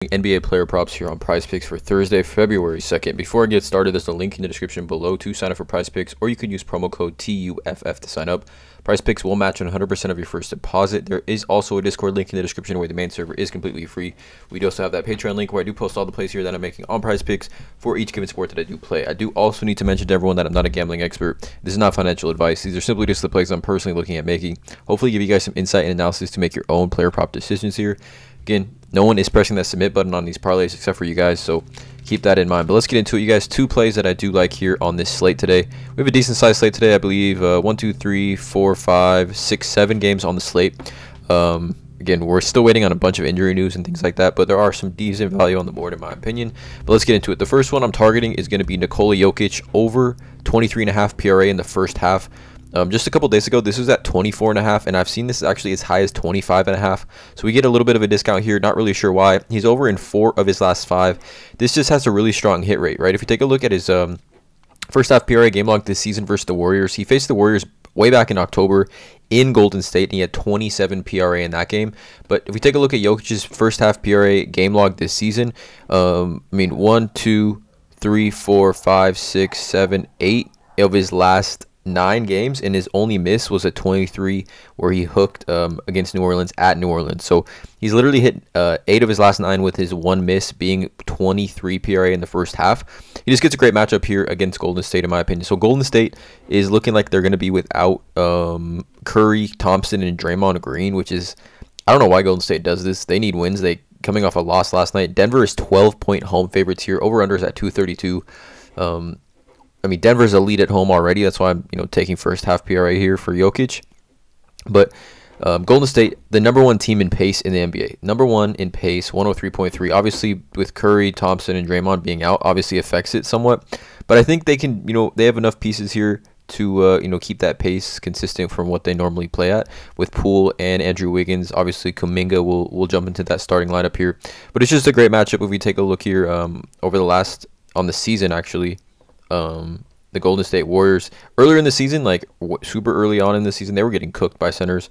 NBA player props here on PrizePicks for Thursday, February 2nd. Before I get started, there's a link in the description below to sign up for PrizePicks, or you can use promo code TUFF to sign up. PrizePicks will match 100% of your first deposit. There is also a Discord link in the description where the main server is completely free. We do also have that Patreon link where I do post all the plays here that I'm making on PrizePicks for each given sport that I do play. I do also need to mention to everyone that I'm not a gambling expert. This is not financial advice. These are simply just the plays I'm personally looking at making. Hopefully give you guys some insight and analysis to make your own player prop decisions here. Again, no one is pressing that submit button on these parlays except for you guys, so keep that in mind. But let's get into it, you guys. Two plays that I do like here on this slate today. We have a decent sized slate today, I believe. 1, 2, 3, 4, 5, 6, 7 games on the slate. Again, we're still waiting on a bunch of injury news and things like that, but there are some decent value on the board in my opinion. But let's get into it. The first one I'm targeting is going to be Nikola Jokic over 23.5 PRA in the first half. Just a couple days ago, this was at 24.5, and I've seen this actually as high as 25.5. So we get a little bit of a discount here. Not really sure why. He's over in 4 of his last 5. This just has a really strong hit rate, right? If you take a look at his first half PRA game log this season versus the Warriors, he faced the Warriors way back in October in Golden State, and he had 27 PRA in that game. But if we take a look at Jokic's first half PRA game log this season, I mean 1, 2, 3, 4, 5, 6, 7, 8 of his last 9 games, and his only miss was a 23 where he hooked against New Orleans at New Orleans. So he's literally hit 8 of his last 9 with his 1 miss being 23 PRA in the first half. He just gets a great matchup here against Golden State in my opinion. So Golden State is looking like they're going to be without Curry, Thompson, and Draymond Green, which is, I don't know why Golden State does this. They need wins. They coming off a loss last night. Denver is 12-point home favorites here. Over-under is at 232. I mean, Denver's a lead at home already. That's why I'm, taking first half PRA here for Jokic. But Golden State, the number 1 team in pace in the NBA. Number 1 in pace, 103.3. Obviously, with Curry, Thompson, and Draymond being out, obviously affects it somewhat. But I think they can, they have enough pieces here to, keep that pace consistent from what they normally play at. With Poole and Andrew Wiggins, obviously Kuminga will jump into that starting lineup here. But it's just a great matchup if we take a look here over on the season, actually. The Golden State Warriors earlier in the season, like super early on in the season, they were getting cooked by centers.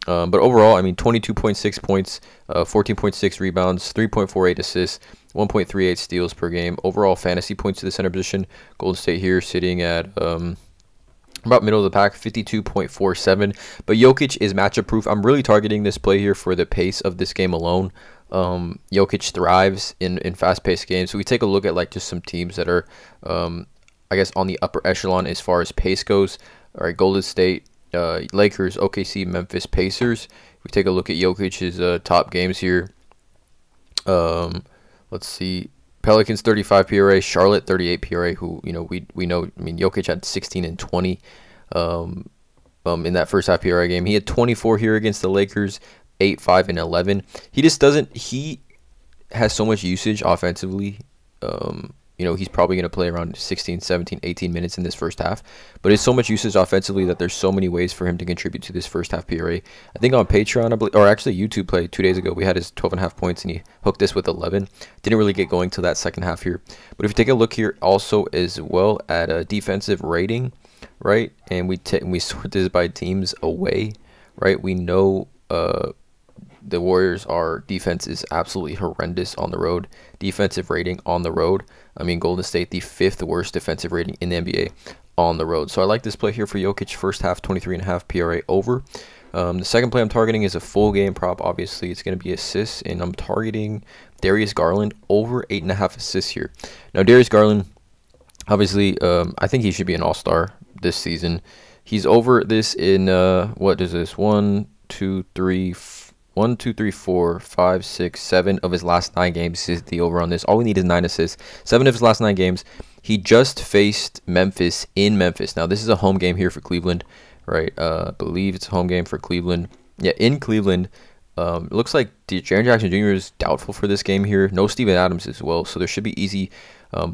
But overall, I mean, 22.6 points, 14.6 rebounds, 3.48 assists, 1.38 steals per game. Overall fantasy points to the center position, Golden State here sitting at about middle of the pack, 52.47. But Jokic is matchup proof. I'm really targeting this play here for the pace of this game alone. Jokic thrives in fast-paced games. So we take a look at like just some teams that are I guess on the upper echelon as far as pace goes. All right, Golden State, Lakers, OKC, Memphis, Pacers. We take a look at Jokic's top games here. Let's see. Pelicans 35 PRA, Charlotte 38 PRA, who we know, I mean, Jokic had 16 and 20 in that first half PRA game. He had 24 here against the Lakers, 8, 5, and 11. He just doesn't, he has so much usage offensively. He's probably going to play around 16, 17, 18 minutes in this first half. But it's so much usage offensively that there's so many ways for him to contribute to this first half PRA. I think on Patreon, I believe, or actually YouTube play 2 days ago, we had his 12.5 points, and he hooked this with 11. Didn't really get going till that second half here. But if you take a look here also as well at a defensive rating, right? And we sort this by teams away, right? We know the Warriors' defense is absolutely horrendous on the road. Defensive rating on the road. I mean, Golden State, the 5th worst defensive rating in the NBA on the road. So I like this play here for Jokic, first half, 23.5 PRA over. The second play I'm targeting is a full game prop. Obviously, it's going to be assists, and I'm targeting Darius Garland over 8.5 assists here. Now, Darius Garland, obviously, I think he should be an all-star this season. He's over this in, what is this, 1, 2, 3, 4, 5, 6, 7 of his last 9 games is the over on this. All we need is 9 assists. 7 of his last 9 games. He just faced Memphis in Memphis. Now, this is a home game here for Cleveland, right? I believe it's a home game for Cleveland. Yeah, in Cleveland. It looks like Jaren Jackson Jr. is doubtful for this game here. No Steven Adams as well, so there should be easy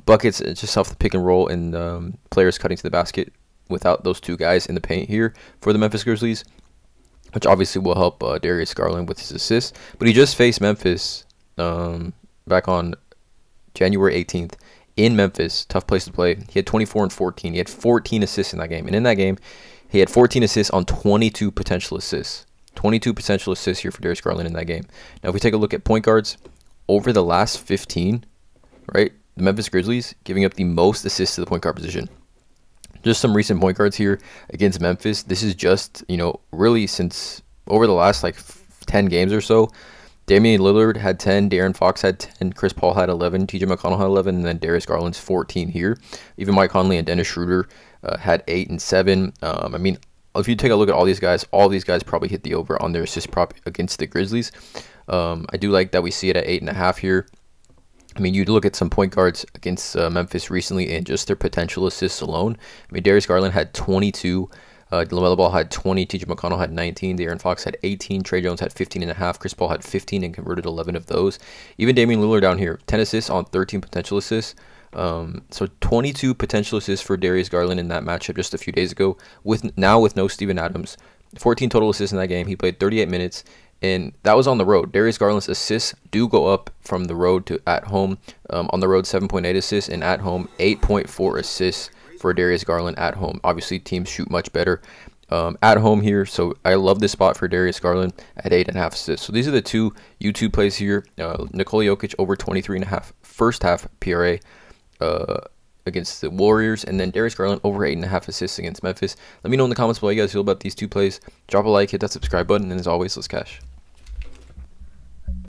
buckets just off the pick and roll and players cutting to the basket without those 2 guys in the paint here for the Memphis Grizzlies, which obviously will help Darius Garland with his assists. But he just faced Memphis back on January 18th in Memphis. Tough place to play. He had 24 and 14. He had 14 assists in that game. And in that game, he had 14 assists on 22 potential assists. 22 potential assists here for Darius Garland in that game. Now, if we take a look at point guards, over the last 15, right, the Memphis Grizzlies giving up the most assists to the point guard position. Just some recent point guards here against Memphis. This is just, really since over the last 10 games or so. Damian Lillard had 10, De'Aaron Fox had 10, Chris Paul had 11, TJ McConnell had 11, and then Darius Garland's 14 here. Even Mike Conley and Dennis Schroeder had 8 and 7. If you take a look at all these guys probably hit the over on their assist prop against the Grizzlies. I do like that we see it at 8.5 here. You look at some point guards against Memphis recently and just their potential assists alone. Darius Garland had 22. LaMelo Ball had 20, TJ McConnell had 19, De'Aaron Fox had 18, Trey Jones had 15.5, Chris Paul had 15 and converted 11 of those. Even Damian Lillard down here, 10 assists on 13 potential assists. So 22 potential assists for Darius Garland in that matchup just a few days ago. With no Steven Adams, 14 total assists in that game. He played 38 minutes, and that was on the road. Darius Garland's assists do go up from the road to at home. On the road, 7.8 assists, and at home, 8.4 assists for Darius Garland at home. Obviously, teams shoot much better at home here, so I love this spot for Darius Garland at 8.5 assists. So these are the two YouTube plays here. Nikola Jokic over 23.5 first half PRA against the Warriors, and then Darius Garland over 8.5 assists against Memphis. Let me know in the comments below how you guys feel about these two plays. Drop a like, hit that subscribe button, and as always, let's cash.